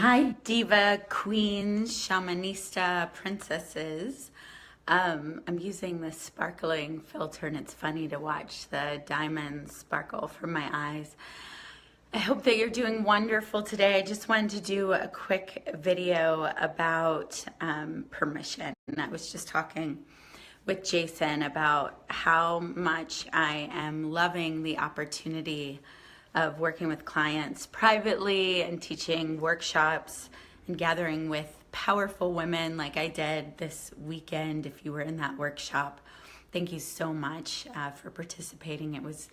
Hi, diva, queens, shamanista, princesses. I'm using this sparkling filter and it's funny to watch the diamonds sparkle from my eyes. I hope that you're doing wonderful today. I just wanted to do a quick video about permission. And I was just talking with Jason about how much I am loving the opportunity of working with clients privately and teaching workshops and gathering with powerful women like I did this weekend. If you were in that workshop, thank you so much for participating. It was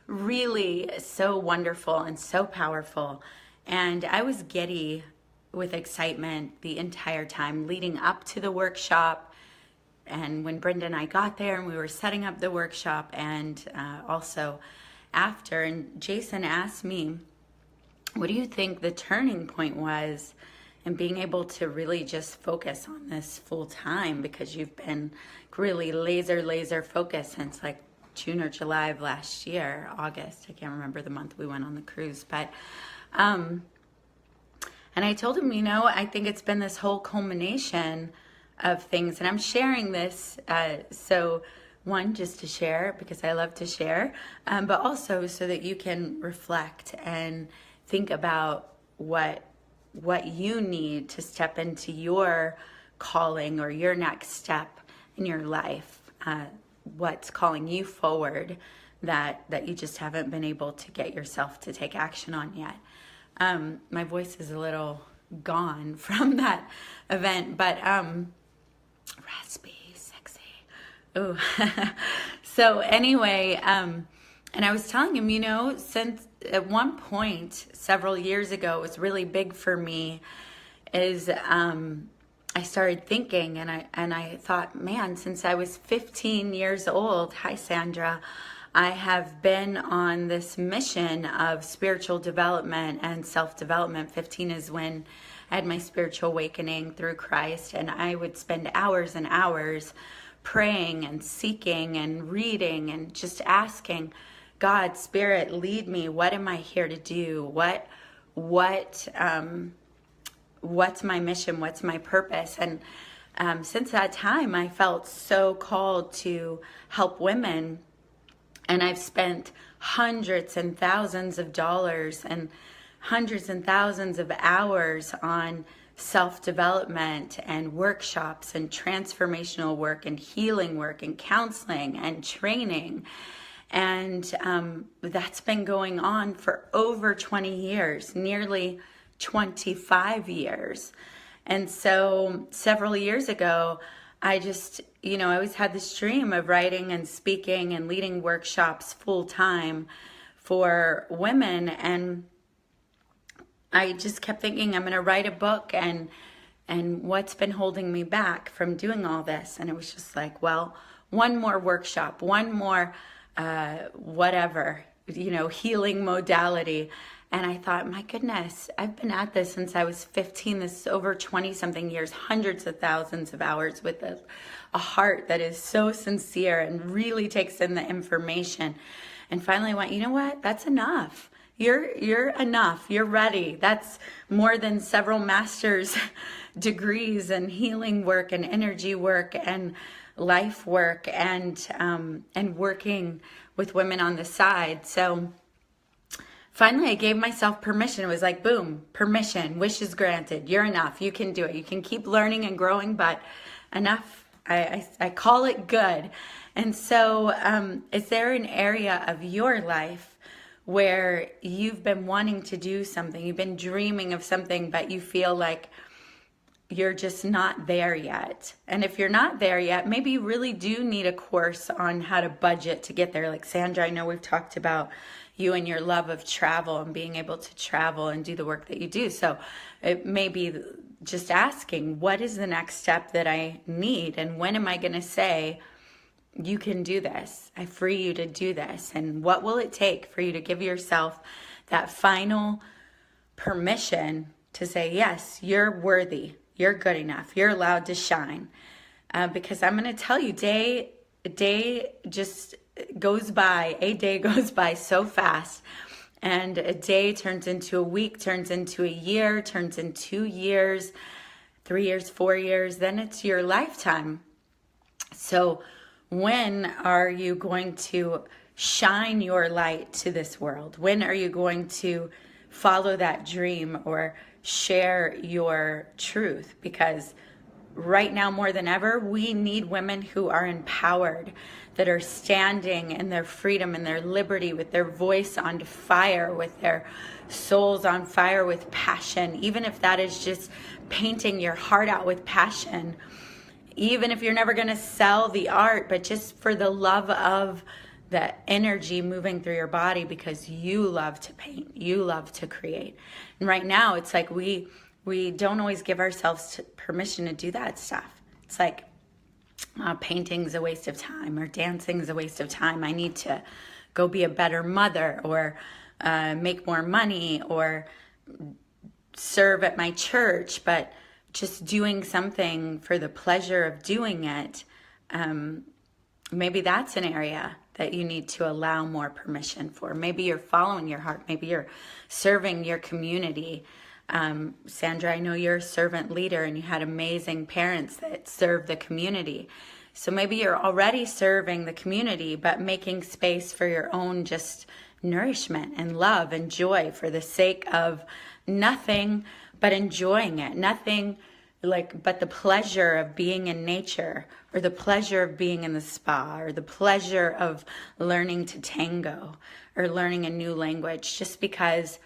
really so wonderful and so powerful. And I was giddy with excitement the entire time leading up to the workshop. And when Brenda and I got there and we were setting up the workshop and also after, and Jason asked me, what do you think the turning point was in being able to really just focus on this full time? Because you've been really laser focused since like June or July of last year, August. I can't remember the month we went on the cruise, but, and I told him, I think it's been this whole culmination of things, and I'm sharing this, so one, just to share because I love to share, but also so that you can reflect and think about what you need to step into your calling or your next step in your life, what's calling you forward that you just haven't been able to get yourself to take action on yet. My voice is a little gone from that event, but raspy. Oh, so anyway, and I was telling him, since at one point several years ago, it was really big for me is, I started thinking and I thought, man, since I was 15 years old, hi Sandra, I have been on this mission of spiritual development and self-development. 15 is when I had my spiritual awakening through Christ, and I would spend hours and hours praying and seeking and reading and just asking God, Spirit, lead me. What am I here to do? What's my mission? What's my purpose? And since that time, I felt so called to help women, and I've spent hundreds and thousands of dollars and hundreds and thousands of hours on self-development and workshops and transformational work and healing work and counseling and training. And that's been going on for over 20 years, nearly 25 years. And so several years ago, I just, I always had this dream of writing and speaking and leading workshops full time for women. And I just kept thinking, I'm going to write a book, and what's been holding me back from doing all this? And it was just like, well, one more workshop, one more whatever, healing modality. And I thought, my goodness, I've been at this since I was 15. This is over 20 something years, hundreds of thousands of hours with a heart that is so sincere and really takes in the information. And finally I went, you know what? That's enough. You're enough. You're ready. That's more than several master's degrees and healing work and energy work and life work and working with women on the side. So finally I gave myself permission. It was like, boom, permission, wishes granted. You're enough. You can do it. You can keep learning and growing, but enough. I call it good. And so is there an area of your life where you've been wanting to do something, you've been dreaming of something, but you feel like you're just not there yet? And if you're not there yet, maybe you really do need a course on how to budget to get there. Like Sandra, I know we've talked about you and your love of travel and being able to travel and do the work that you do. So it may be just asking, what is the next step that I need? And when am I going to say, you can do this? I free you to do this. And what will it take for you to give yourself that final permission to say, yes, you're worthy, you're good enough, you're allowed to shine? Because I'm going to tell you, a day goes by so fast. And a day turns into a week, turns into a year, turns into 2 years, 3 years, 4 years, then it's your lifetime. So when are you going to shine your light to this world? When are you going to follow that dream or share your truth? Because right now, more than ever, we need women who are empowered, that are standing in their freedom and their liberty, with their voice on fire, with their souls on fire with passion, even if that is just painting your heart out with passion. Even if you're never going to sell the art, but just for the love of the energy moving through your body, because you love to paint, you love to create. And right now, it's like we don't always give ourselves permission to do that stuff. It's like painting's a waste of time, or dancing's a waste of time. I need to go be a better mother, or make more money, or serve at my church. But just doing something for the pleasure of doing it, maybe that's an area that you need to allow more permission for. Maybe you're following your heart. Maybe you're serving your community. Sandra, I know you're a servant leader and you had amazing parents that serve the community. So maybe you're already serving the community, but making space for your own just nourishment and love and joy for the sake of nothing but enjoying it. Nothing but the pleasure of being in nature, or the pleasure of being in the spa, or the pleasure of learning to tango, or learning a new language, just because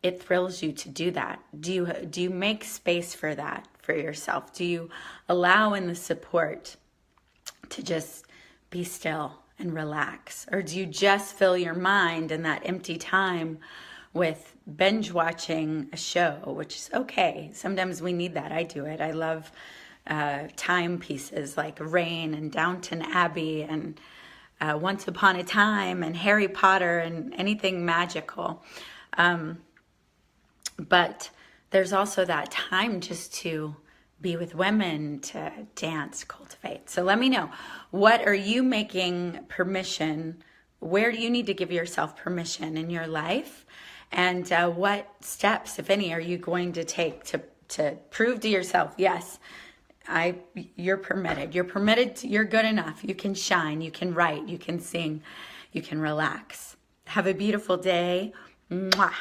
it thrills you to do that. Do you make space for that for yourself? Do you allow in the support to just be still and relax? Or do you just fill your mind in that empty time with binge watching a show, which is okay. Sometimes we need that. I do it. I love time pieces like Rain and Downton Abbey and Once Upon a Time and Harry Potter and anything magical. But there's also that time just to be with women, to dance, cultivate. So let me know, what are you making permission? Where do you need to give yourself permission in your life? And what steps, if any, are you going to take to prove to yourself, yes, you're permitted. You're permitted. You're good enough. You can shine. You can write. You can sing. You can relax. Have a beautiful day. Mwah.